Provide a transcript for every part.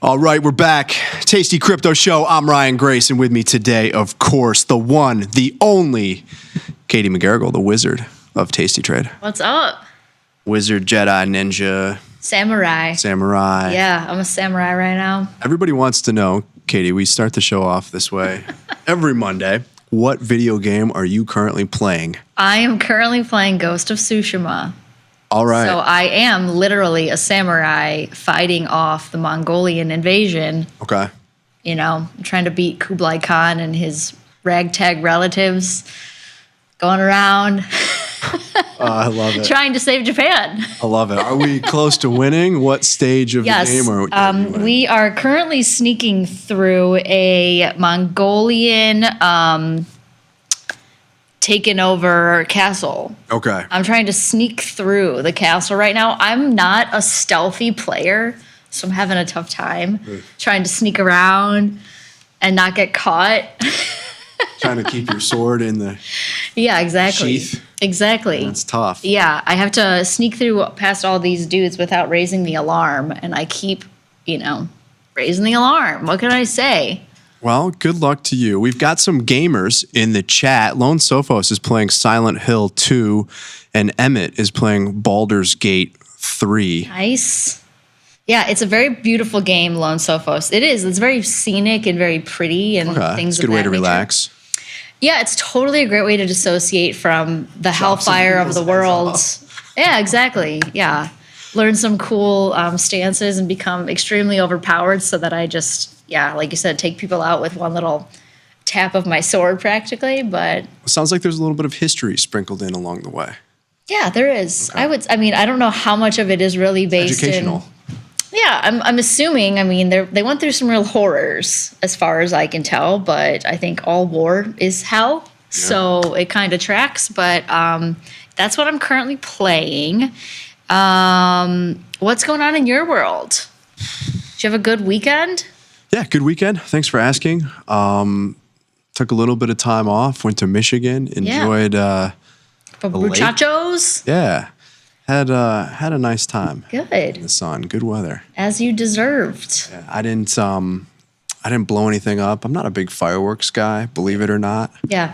All right, we're back. Tasty Crypto Show. I'm Ryan Grace, and with me today, of course, the one, the only, Katie McGarrigle, the wizard of Tasty Trade. What's up? Wizard, Jedi, ninja. Samurai. Yeah, I'm a samurai right now. Everybody wants to know, Katie, we start the show off this way every Monday. What video game are you currently playing? I am currently playing Ghost of Tsushima. All right. So I am literally a samurai fighting off the Mongolian invasion. Okay. You know, trying to beat Kublai Khan and his ragtag relatives, going around. I love it. Trying to save Japan. I love it. Are we close to winning? What stage of the game are we? We are currently sneaking through a Mongolian taken over castle. Okay. I'm trying to sneak through the castle right now. I'm not a stealthy player, so I'm having a tough time trying to sneak around and not get caught. Trying to keep your sword in the sheath. Exactly. That's tough. Yeah, I have to sneak through past all these dudes without raising the alarm, and I keep, raising the alarm. What can I say? Well, good luck to you. We've got some gamers in the chat. Lone Sophos is playing Silent Hill 2, and Emmett is playing Baldur's Gate 3. Nice. Yeah, it's a very beautiful game, Lone Sophos. It is. It's very scenic and very pretty and things it's a good way to relax. Yeah, it's totally a great way to dissociate from the hellfire of the world. Yeah, exactly. Yeah. Learn some cool stances and become extremely overpowered so that I just, like you said, take people out with one little tap of my sword practically. But it sounds like there's a little bit of history sprinkled in along the way. Yeah, there is. Okay. I don't know how much of it is really based educational. Yeah, I'm assuming. They went through some real horrors as far as I can tell, but I think all war is hell, so it kind of tracks. But that's what I'm currently playing. What's going on in your world? Did you have a good weekend? Yeah, good weekend. Thanks for asking. Took a little bit of time off. Went to Michigan. Enjoyed the muchachos. Yeah. Had a nice time. Good. In the sun. Good weather. As you deserved. Yeah, I didn't blow anything up. I'm not a big fireworks guy, believe it or not. Yeah.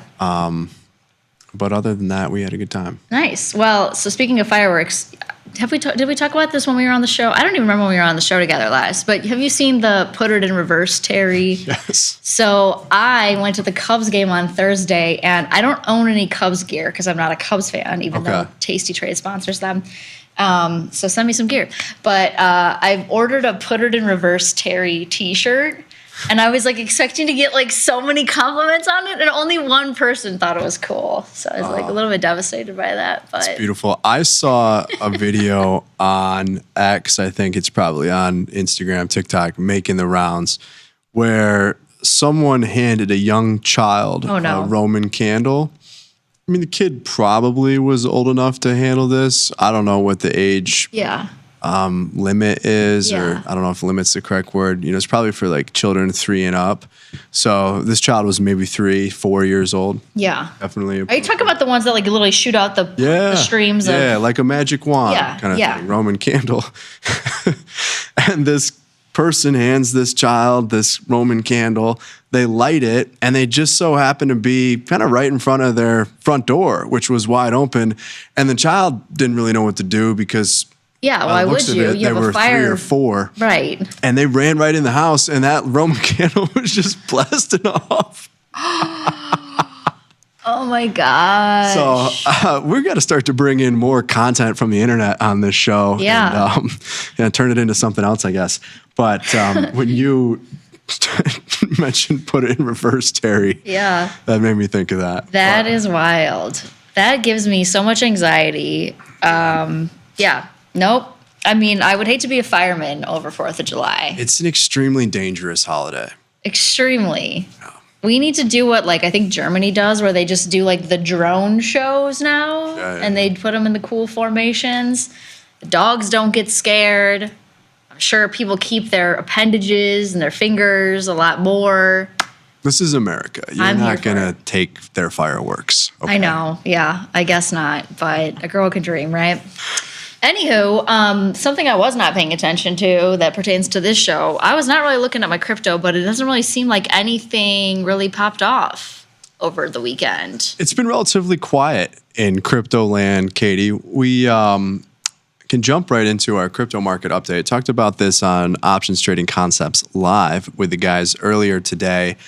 But other than that, we had a good time. Nice. Well, so speaking of fireworks, did we talk about this when we were on the show? I don't even remember when we were on the show together last, but have you seen the Put It in Reverse, Terry? Yes. So I went to the Cubs game on Thursday, and I don't own any Cubs gear because I'm not a Cubs fan, even though Tasty Trade sponsors them. So send me some gear. But I've ordered a Put It in Reverse Terry t-shirt. And I was expecting to get so many compliments on it, and only one person thought it was cool. So I was a little bit devastated by that. But it's beautiful. I saw a video on X, I think it's probably on Instagram, TikTok, making the rounds, where someone handed a young child a Roman candle. The kid probably was old enough to handle this. I don't know what the age limit is, or I don't know if limit's the correct word. It's probably for children 3 and up. So this child was maybe 3, 4 years old. Yeah. Definitely. Are you talking about the ones that literally shoot out the streams of... Yeah, like a magic wand kind of thing, Roman candle. And this person hands this child this Roman candle. They light it, and they just so happen to be kind of right in front of their front door, which was wide open. And the child didn't really know what to do because... Yeah, why would you? You have a fire. 3 or 4. Right. And they ran right in the house, and that Roman candle was just blasting off. Oh, my gosh. So we've got to start to bring in more content from the internet on this show. Yeah. And turn it into something else, I guess. But when you mentioned Put It in Reverse, Terry, that made me think of that. That is wild. That gives me so much anxiety. Nope. I would hate to be a fireman over 4th of July. It's an extremely dangerous holiday. Extremely. Yeah. We need to do what, I think Germany does, where they just do, the drone shows now, and they put them in the cool formations. The dogs don't get scared. I'm sure people keep their appendages and their fingers a lot more. This is America. You're not going to take their fireworks. Okay? I know. Yeah, I guess not. But a girl can dream, right? Anywho, something I was not paying attention to that pertains to this show, I was not really looking at my crypto, but it doesn't really seem like anything really popped off over the weekend. It's been relatively quiet in crypto land, Katie. We can jump right into our crypto market update. Talked about this on Options Trading Concepts Live with the guys earlier today.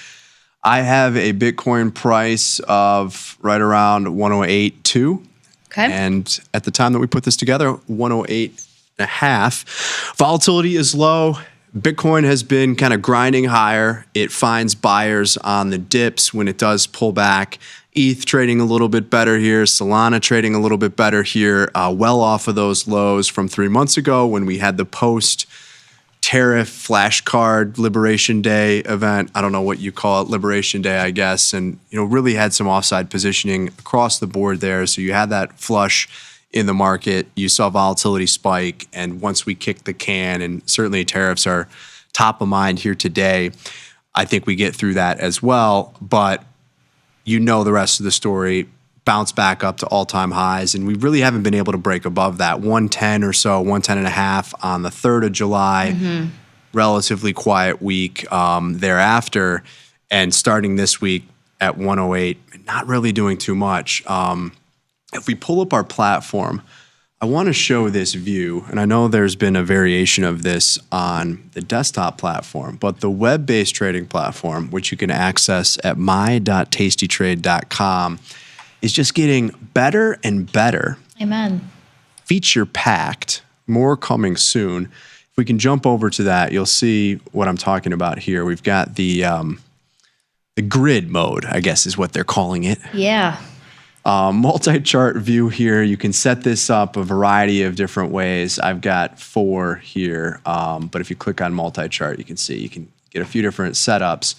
I have a Bitcoin price of right around 108.2. Okay. And at the time that we put this together, 108.5. Volatility is low. Bitcoin has been kind of grinding higher. It finds buyers on the dips when it does pull back. ETH trading a little bit better here. Solana trading a little bit better here. Well off of those lows from 3 months ago when we had the post-tariff flashcard Liberation Day event. I don't know what you call it, Liberation Day, I guess. And really had some offside positioning across the board there. So you had that flush in the market. You saw volatility spike. And once we kicked the can, and certainly tariffs are top of mind here today, I think we get through that as well. But the rest of the story, bounce back up to all-time highs, and we really haven't been able to break above that 110 or so, 110.5 on the 3rd of July. Mm-hmm. Relatively quiet week thereafter, and starting this week at 108, not really doing too much. If we pull up our platform, I want to show this view, and I know there's been a variation of this on the desktop platform, but the web-based trading platform, which you can access at my.tastytrade.com, is just getting better and better. Amen. Feature packed, more coming soon. If we can jump over to that, you'll see what I'm talking about here. We've got the grid mode, I guess is what they're calling it. Yeah. Multi-chart view here. You can set this up a variety of different ways. I've got 4 here, but if you click on multi-chart, you can see you can get a few different setups.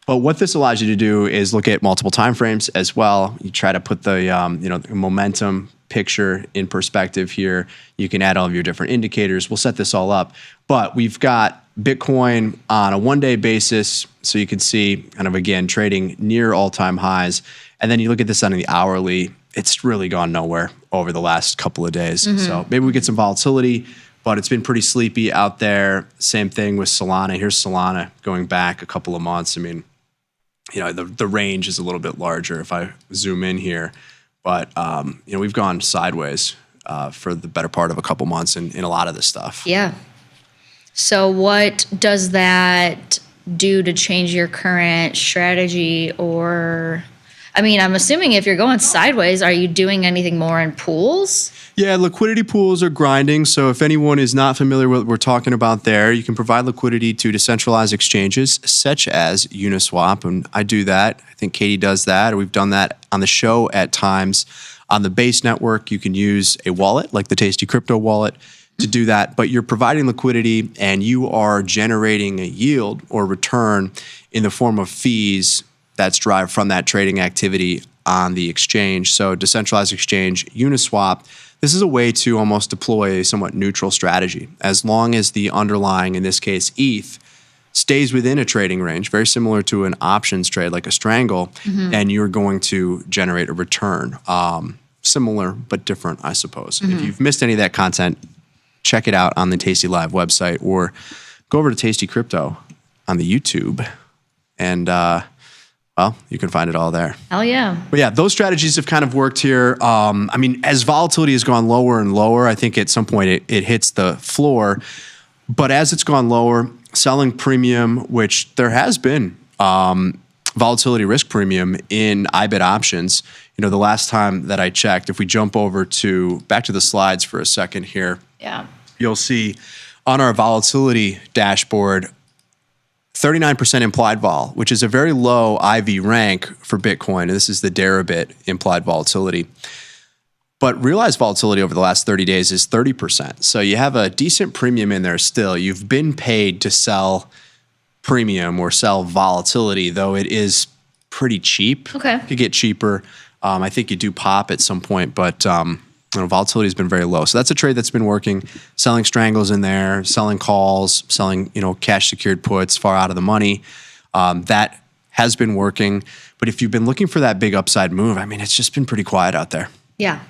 But what this allows you to do is look at multiple time frames as well. You try to put the the momentum picture in perspective here. You can add all of your different indicators. We'll set this all up, but we've got Bitcoin on a one-day basis, so you can see kind of again trading near all-time highs. And then you look at this on the hourly, it's really gone nowhere over the last couple of days. Mm-hmm. So maybe we get some volatility, but it's been pretty sleepy out there. Same thing with Solana. Here's Solana going back a couple of months. I mean, the range is a little bit larger if I zoom in here. But, we've gone sideways for the better part of a couple months in a lot of this stuff. Yeah. So what does that do to change your current strategy? Or, I'm assuming if you're going sideways, are you doing anything more in pools? Yeah, liquidity pools are grinding. So if anyone is not familiar with what we're talking about there, you can provide liquidity to decentralized exchanges such as Uniswap. And I do that. I think Katie does that. Or we've done that on the show at times. On the base network, you can use a wallet like the tastycrypto wallet to do that. But you're providing liquidity and you are generating a yield or return in the form of fees that's derived from that trading activity on the exchange. So decentralized exchange, Uniswap, this is a way to almost deploy a somewhat neutral strategy. As long as the underlying, in this case, ETH, stays within a trading range, very similar to an options trade like a strangle, mm-hmm. and you're going to generate a return. Similar but different, I suppose. Mm-hmm. If you've missed any of that content, check it out on the Tasty Live website or go over to Tasty Crypto on the YouTube and you can find it all there. Hell yeah. But yeah, those strategies have kind of worked here. As volatility has gone lower and lower, I think at some point it hits the floor. But as it's gone lower, selling premium, which there has been volatility risk premium in IBIT options. The last time that I checked, if we jump over back to the slides for a second here, yeah, you'll see on our volatility dashboard, 39% implied vol, which is a very low IV rank for Bitcoin. And this is the Deribit implied volatility. But realized volatility over the last 30 days is 30%. So you have a decent premium in there still. You've been paid to sell premium or sell volatility, though it is pretty cheap. Okay. It could get cheaper. I think you do pop at some point, but volatility has been very low. So that's a trade that's been working. Selling strangles in there, selling calls, selling cash secured puts far out of the money. That has been working. But if you've been looking for that big upside move, it's just been pretty quiet out there. Yeah.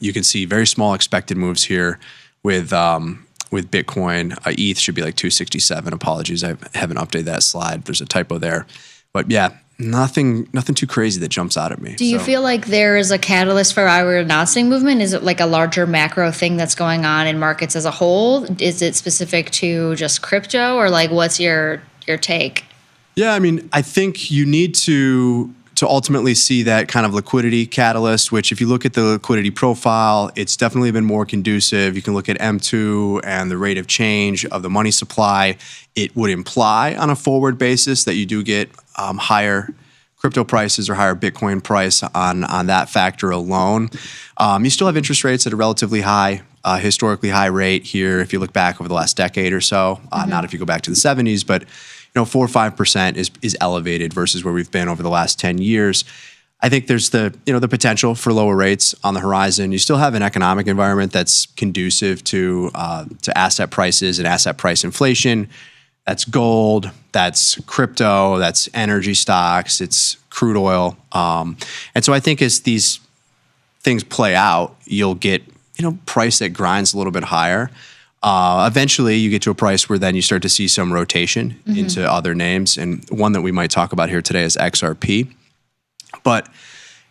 You can see very small expected moves here with Bitcoin. ETH should be like 267. Apologies, I haven't updated that slide. There's a typo there. But yeah, nothing too crazy that jumps out at me. Do you feel like there is a catalyst for why we're not seeing movement? Is it like a larger macro thing that's going on in markets as a whole? Is it specific to just crypto, or like what's your take? Yeah, I mean, I think you need to ultimately see that kind of liquidity catalyst, which if you look at the liquidity profile, it's definitely been more conducive. You can look at M2 and the rate of change of the money supply. It would imply on a forward basis that you do get higher crypto prices or higher Bitcoin price on that factor alone. You still have interest rates at a relatively high, historically high rate here if you look back over the last decade or so. Not if you go back to the 70s, but 4 or 5% is elevated versus where we've been over the last 10 years. I think there's the potential for lower rates on the horizon. You still have an economic environment that's conducive to asset prices and asset price inflation. That's gold, that's crypto, that's energy stocks, it's crude oil. And so I think as these things play out, you'll get price that grinds a little bit higher. Eventually, you get to a price where then you start to see some rotation into other names. And one that we might talk about here today is XRP. But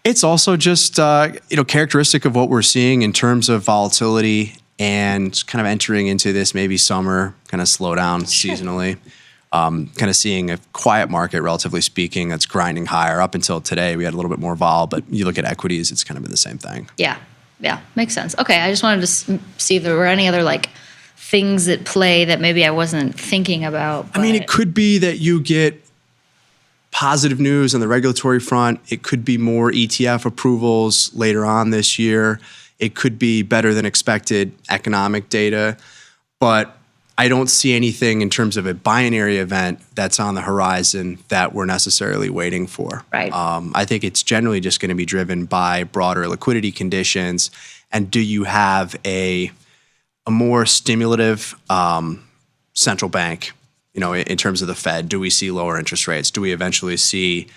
it's also just characteristic of what we're seeing in terms of volatility and kind of entering into this maybe summer kind of slowdown seasonally. Kind of seeing a quiet market, relatively speaking, that's grinding higher. Up until today, we had a little bit more vol, but you look at equities, it's kind of been the same thing. Yeah, makes sense. Okay, I just wanted to see if there were any other things at play that maybe I wasn't thinking about. I mean, it could be that you get positive news on the regulatory front. It could be more ETF approvals later on this year. It could be better than expected economic data. But I don't see anything in terms of a binary event that's on the horizon that we're necessarily waiting for. Right. I think it's generally just going to be driven by broader liquidity conditions. And do you have a more stimulative central bank, in terms of the Fed? Do we see lower interest rates? Do we eventually see,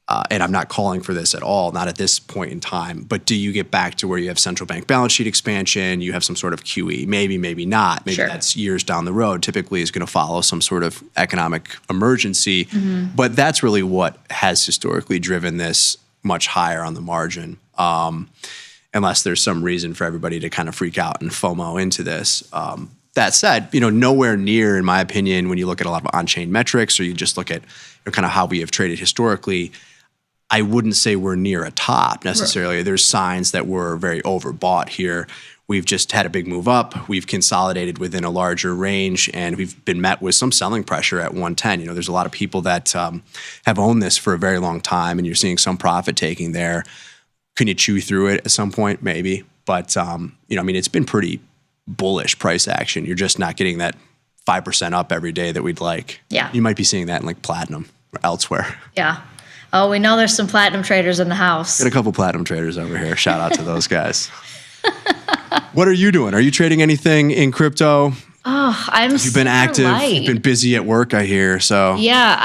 and I'm not calling for this at all, not at this point in time, but do you get back to where you have central bank balance sheet expansion, you have some sort of QE, maybe not, maybe that's years down the road, typically is going to follow some sort of economic emergency, but that's really what has historically driven this much higher on the margin. Unless there's some reason for everybody to kind of freak out and FOMO into this. That said, nowhere near, in my opinion, when you look at a lot of on-chain metrics or you just look at kind of how we have traded historically, I wouldn't say we're near a top necessarily. Right. There's signs that we're very overbought here. We've just had a big move up. We've consolidated within a larger range, and we've been met with some selling pressure at 110. There's a lot of people that have owned this for a very long time, and you're seeing some profit taking there. Can you chew through it at some point? Maybe. But, it's been pretty bullish price action. You're just not getting that 5% up every day that we'd like. Yeah. You might be seeing that in platinum or elsewhere. Yeah. Oh, we know there's some platinum traders in the house. Got a couple platinum traders over here. Shout out to those guys. What are you doing? Are you trading anything in crypto? Oh, You've been active. Light. You've been busy at work, I hear. So yeah,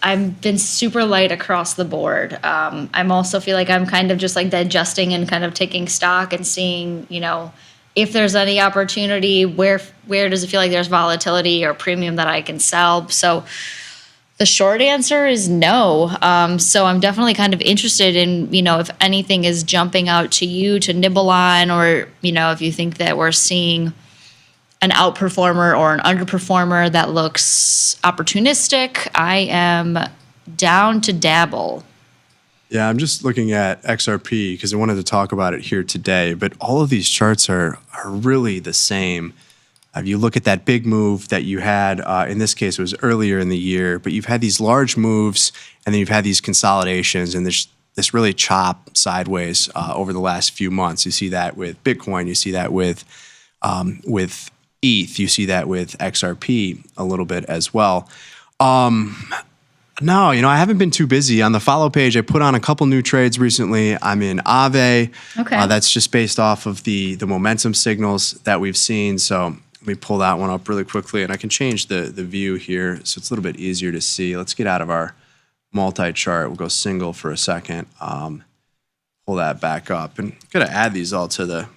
I've been super light across the board. I'm also feel like I'm kind of just digesting and kind of taking stock and seeing, if there's any opportunity, where does it feel like there's volatility or premium that I can sell. So the short answer is no. So I'm definitely kind of interested in, if anything is jumping out to you to nibble on, or, if you think that we're seeing an outperformer or an underperformer that looks opportunistic, I am down to dabble. Yeah, I'm just looking at XRP because I wanted to talk about it here today, but all of these charts are really the same. If you look at that big move that you had, in this case it was earlier in the year, but you've had these large moves and then you've had these consolidations and there's this really chop sideways over the last few months. You see that with Bitcoin, you see that with ETH, you see that with XRP a little bit as well. No, I haven't been too busy. On the follow page, I put on a couple new trades recently. I'm in Aave. Okay. That's just based off of the momentum signals that we've seen. So let me pull that one up really quickly, and I can change the view here so it's a little bit easier to see. Let's get out of our multi-chart. We'll go single for a second. Pull pull that back up. And got to add these all to the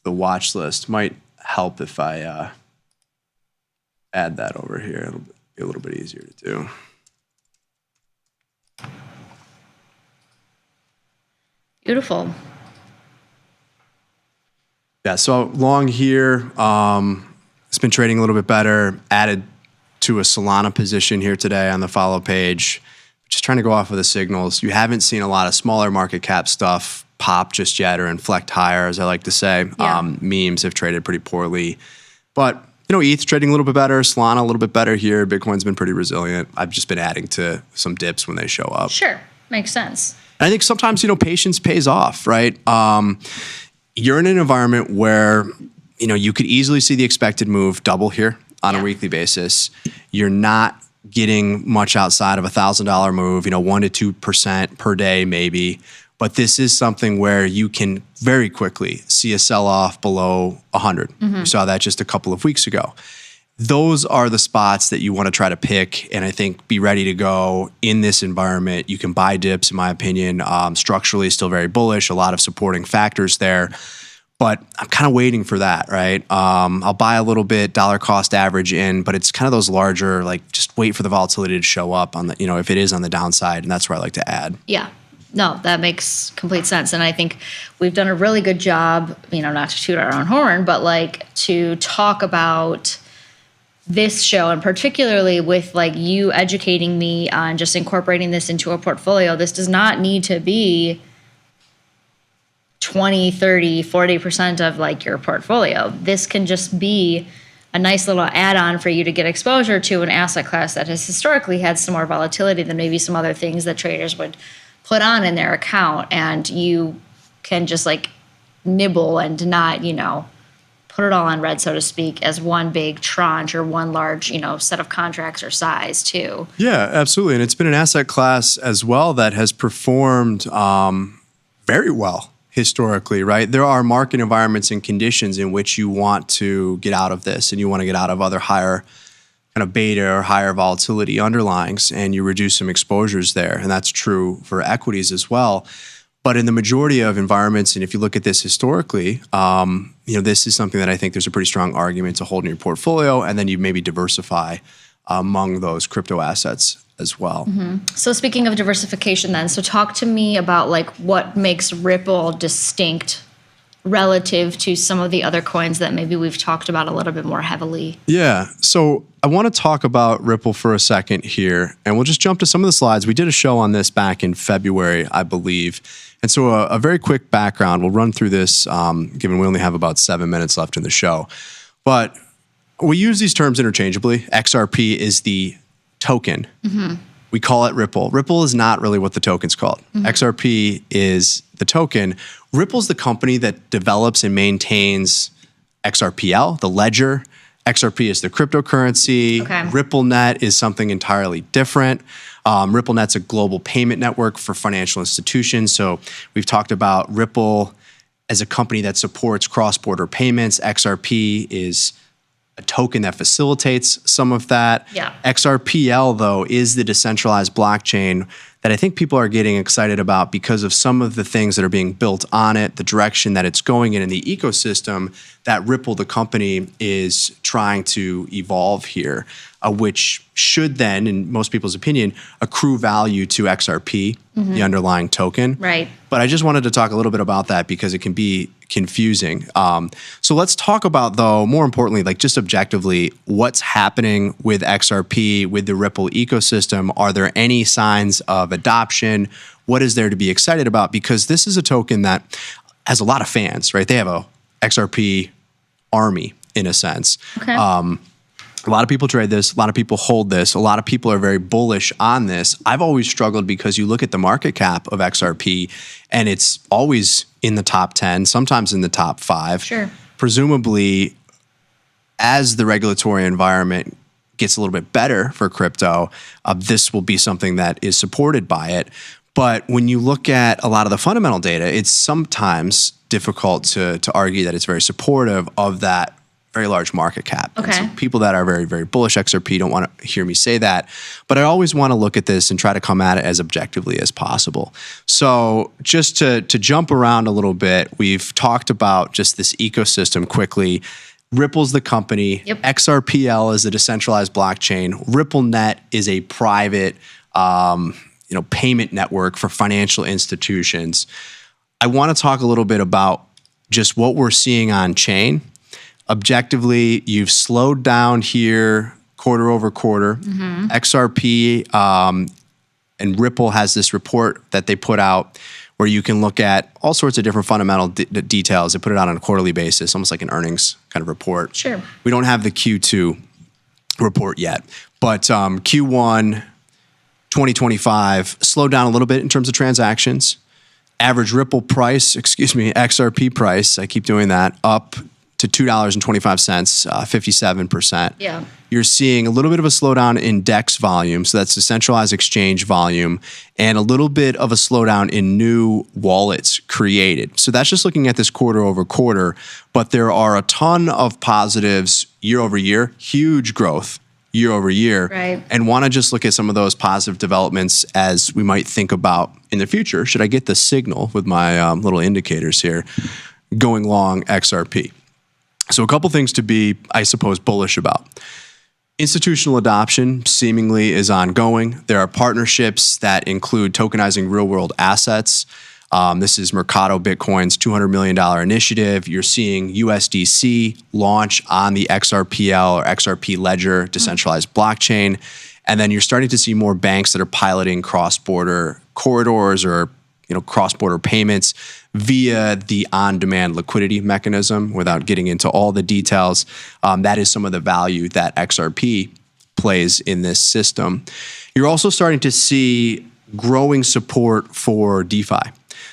watch list. Might help if I add that over here. It'll be a little bit easier to do. Beautiful. Yeah, so long here. It's been trading a little bit better. Added to a Solana position here today on the follow page. Just trying to go off of the signals. You haven't seen a lot of smaller market cap stuff pop just yet or inflect higher, as I like to say. Yeah. Memes have traded pretty poorly. But, ETH's trading a little bit better. Solana a little bit better here. Bitcoin's been pretty resilient. I've just been adding to some dips when they show up. Sure. Makes sense. And I think sometimes, patience pays off, right? You're in an environment where, you could easily see the expected move double here on a weekly basis. You're not getting much outside of $1,000 move, 1 to 2% per day maybe. But this is something where you can very quickly see a sell-off below 100. We saw that just a couple of weeks ago. Those are the spots that you want to try to pick and I think be ready to go in this environment. You can buy dips, in my opinion. Structurally, still very bullish, a lot of supporting factors there. But I'm kind of waiting for that, right? I'll buy a little bit, dollar cost average in, but it's kind of those larger, just wait for the volatility to show up on the, if it is on the downside, and that's where I like to add. Yeah. No, that makes complete sense. And I think we've done a really good job, not to toot our own horn, but to talk about this show, and particularly with you educating me on just incorporating this into a portfolio. This does not need to be 20, 30, 40% of your portfolio. This can just be a nice little add-on for you to get exposure to an asset class that has historically had some more volatility than maybe some other things that traders would put on in their account. And you can just nibble and not, put it all on red, so to speak, as one big tranche or one large, set of contracts or size too. Yeah, absolutely. And it's been an asset class as well that has performed very well historically, right? There are market environments and conditions in which you want to get out of this and you want to get out of other higher kind of beta or higher volatility underlyings, and you reduce some exposures there. And that's true for equities as well. But in the majority of environments, and if you look at this historically, this is something that I think there's a pretty strong argument to hold in your portfolio, and then you maybe diversify among those crypto assets as well. So speaking of diversification then, so talk to me about what makes Ripple distinct relative to some of the other coins that maybe we've talked about a little bit more heavily. Yeah, so I want to talk about Ripple for a second here, and we'll just jump to some of the slides. We did a show on this back in February, I believe. And so a very quick background. We'll run through this, given we only have about 7 minutes left in the show. But we use these terms interchangeably. XRP is the token. We call it Ripple. Ripple is not really what the token's called. XRP is the token. Ripple's the company that develops and maintains XRPL, the ledger. XRP is the cryptocurrency. Okay. RippleNet is something entirely different. RippleNet's a global payment network for financial institutions. So we've talked about Ripple as a company that supports cross-border payments. XRP is a token that facilitates some of that. Yeah. XRPL, though, is the decentralized blockchain that I think people are getting excited about because of some of the things that are being built on it, the direction that it's going in the ecosystem that Ripple, the company, is trying to evolve here, which should then, in most people's opinion, accrue value to XRP, the underlying token. Right. But I just wanted to talk a little bit about that because it can be confusing. So let's talk about, though, more importantly, just objectively, what's happening with XRP, with the Ripple ecosystem. Are there any signs of adoption? What is there to be excited about? Because this is a token that has a lot of fans, right? They have a XRP army, in a sense. Okay. A lot of people trade this. A lot of people hold this. A lot of people are very bullish on this. I've always struggled because you look at the market cap of XRP and it's always in the top 10, sometimes in the top 5. Sure. Presumably, as the regulatory environment gets a little bit better for crypto, this will be something that is supported by it. But when you look at a lot of the fundamental data, it's sometimes difficult to argue that it's very supportive of that very large market cap. Okay. And so people that are very, very bullish XRP don't want to hear me say that, but I always want to look at this and try to come at it as objectively as possible. So just to jump around a little bit, we've talked about just this ecosystem quickly. Ripple's the company. Yep. XRPL is a decentralized blockchain. RippleNet is a private, payment network for financial institutions. I want to talk a little bit about just what we're seeing on chain. Objectively, you've slowed down here quarter over quarter. XRP and Ripple has this report that they put out where you can look at all sorts of different fundamental details. They put it out on a quarterly basis, almost like an earnings kind of report. Sure. We don't have the Q2 report yet, but Q1 2025 slowed down a little bit in terms of transactions. Average Ripple price, XRP price, I keep doing that, up to $2.25, 57%. Yeah. You're seeing a little bit of a slowdown in DEX volume, so that's decentralized exchange volume, and a little bit of a slowdown in new wallets created. So that's just looking at this quarter over quarter, but there are a ton of positives year over year, huge growth year over year, right. And want to just look at some of those positive developments as we might think about in the future. Should I get the signal with my little indicators here going long XRP? So a couple things to be, I suppose, bullish about. Institutional adoption seemingly is ongoing. There are partnerships that include tokenizing real-world assets. This is Mercado Bitcoin's $200 million initiative. You're seeing USDC launch on the XRPL or XRP Ledger decentralized blockchain. And then you're starting to see more banks that are piloting cross-border corridors or cross-border payments via the on-demand liquidity mechanism. Without getting into all the details, that is some of the value that XRP plays in this system. You're also starting to see growing support for DeFi.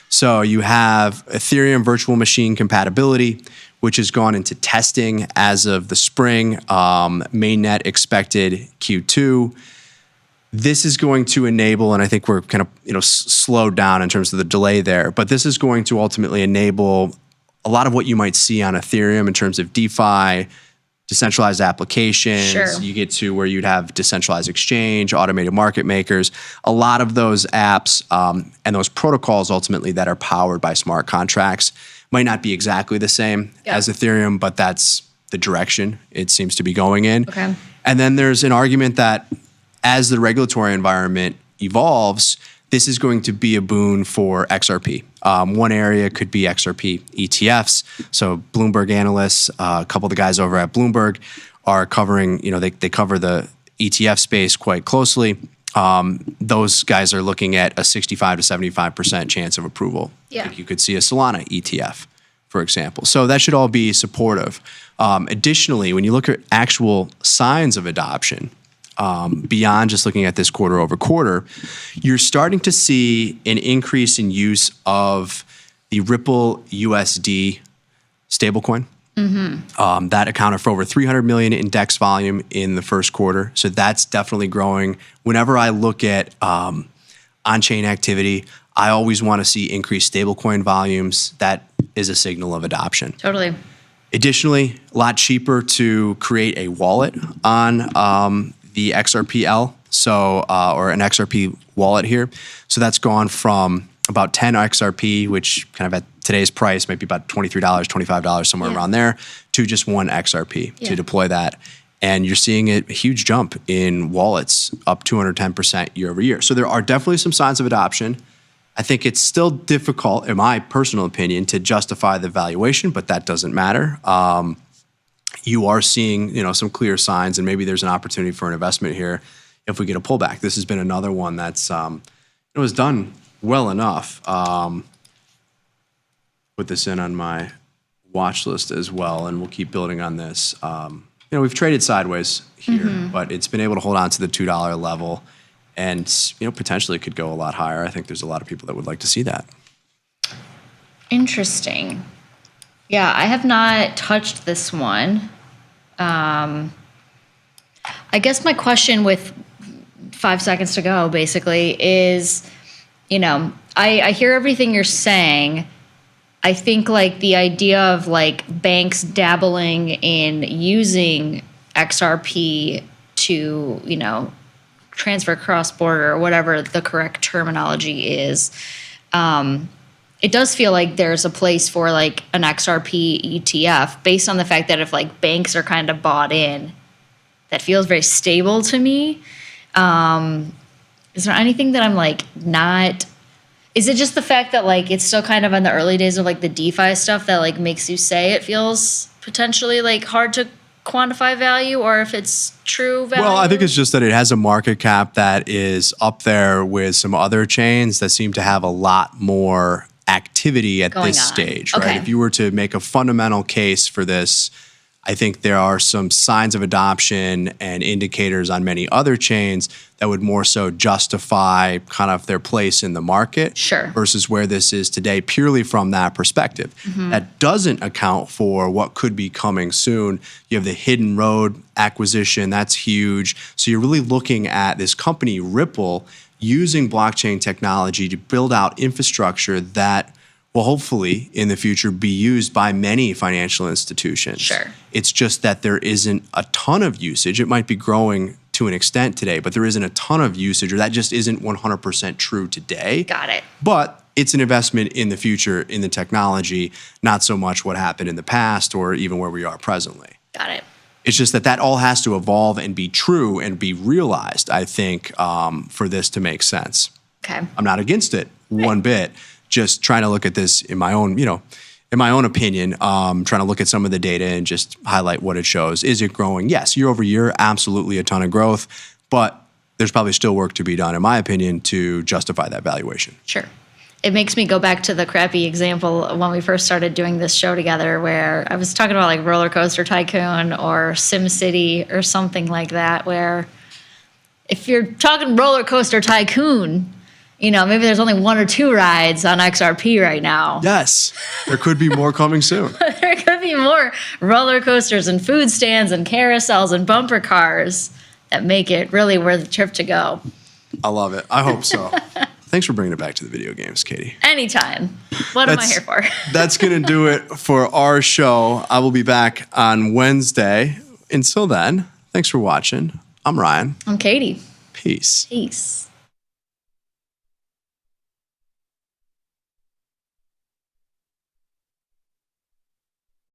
So you have Ethereum virtual machine compatibility, which has gone into testing as of the spring. Mainnet expected Q2. This is going to enable, and I think we're kind of slowed down in terms of the delay there, but this is going to ultimately enable a lot of what you might see on Ethereum in terms of DeFi, decentralized applications. Sure. You get to where you'd have decentralized exchange, automated market makers, a lot of those apps and those protocols ultimately that are powered by smart contracts might not be exactly the same as Ethereum, but that's the direction it seems to be going in. Okay. And then there's an argument that as the regulatory environment evolves, this is going to be a boon for XRP. One area could be XRP ETFs. So Bloomberg analysts, a couple of the guys over at Bloomberg are covering, they cover the ETF space quite closely. Those guys are looking at a 65 to 75% chance of approval. Yeah. I think you could see a Solana ETF, for example. So that should all be supportive. Additionally, when you look at actual signs of adoption, beyond just looking at this quarter over quarter, you're starting to see an increase in use of the Ripple USD stablecoin. That accounted for over 300 million in DEX volume in the first quarter. So that's definitely growing. Whenever I look at on-chain activity, I always want to see increased stablecoin volumes. That is a signal of adoption. Totally. Additionally, a lot cheaper to create a wallet on the XRPL, or an XRP wallet here. So that's gone from about 10 XRP, which kind of at today's price might be about $23, $25, somewhere around there, to just one XRP to deploy that. And you're seeing a huge jump in wallets, up 210% year over year. So there are definitely some signs of adoption. I think it's still difficult, in my personal opinion, to justify the valuation, but that doesn't matter. You are seeing, some clear signs, and maybe there's an opportunity for an investment here if we get a pullback. This has been another one that's it was done well enough. Put this in on my watch list as well, and we'll keep building on this. We've traded sideways here, but it's been able to hold on to the $2 level, and potentially it could go a lot higher. I think there's a lot of people that would like to see that. Interesting. Yeah, I have not touched this one. I guess my question with 5 seconds to go basically is, I hear everything you're saying, I think like the idea of like banks dabbling in using XRP to, transfer cross-border or whatever the correct terminology is, it does feel like there's a place for like an XRP ETF based on the fact that if like banks are kind of bought in, that feels very stable to me. Is there anything that I'm like not? Is it just the fact that like it's still kind of in the early days of like the DeFi stuff that like makes you say it feels potentially like hard to quantify value, or if it's true value? Well, I think it's just that it has a market cap that is up there with some other chains that seem to have a lot more activity at this stage, right? Okay. If you were to make a fundamental case for this, I think there are some signs of adoption and indicators on many other chains that would more so justify kind of their place in the market versus where this is today, purely from that perspective. That doesn't account for what could be coming soon. You have the Hidden Road acquisition, that's huge. So you're really looking at this company, Ripple, using blockchain technology to build out infrastructure that will hopefully in the future be used by many financial institutions. It's just that there isn't a ton of usage. It might be growing to an extent today, but there isn't a ton of usage, or that just isn't 100% true today. Got it. But it's an investment in the future, in the technology, not so much what happened in the past or even where we are presently. Got it. It's just that all has to evolve and be true and be realized, I think, for this to make sense. Okay. I'm not against it one bit. Just trying to look at this in my own, in my own opinion, trying to look at some of the data and just highlight what it shows. Is it growing? Yes, year over year, absolutely a ton of growth, but there's probably still work to be done, in my opinion, to justify that valuation. Sure. It makes me go back to the crappy example when we first started doing this show together, where I was talking about like Roller Coaster Tycoon or SimCity or something like that, where if you're talking Roller Coaster Tycoon, maybe there's only 1 or 2 rides on XRP right now. Yes, there could be more coming soon. There could be more roller coasters and food stands and carousels and bumper cars that make it really worth the trip to go. I love it. I hope so. Thanks for bringing it back to the video games, Katie. Anytime. What am I here for? That's going to do it for our show. I will be back on Wednesday. Until then, thanks for watching. I'm Ryan. I'm Katie. Peace. Peace.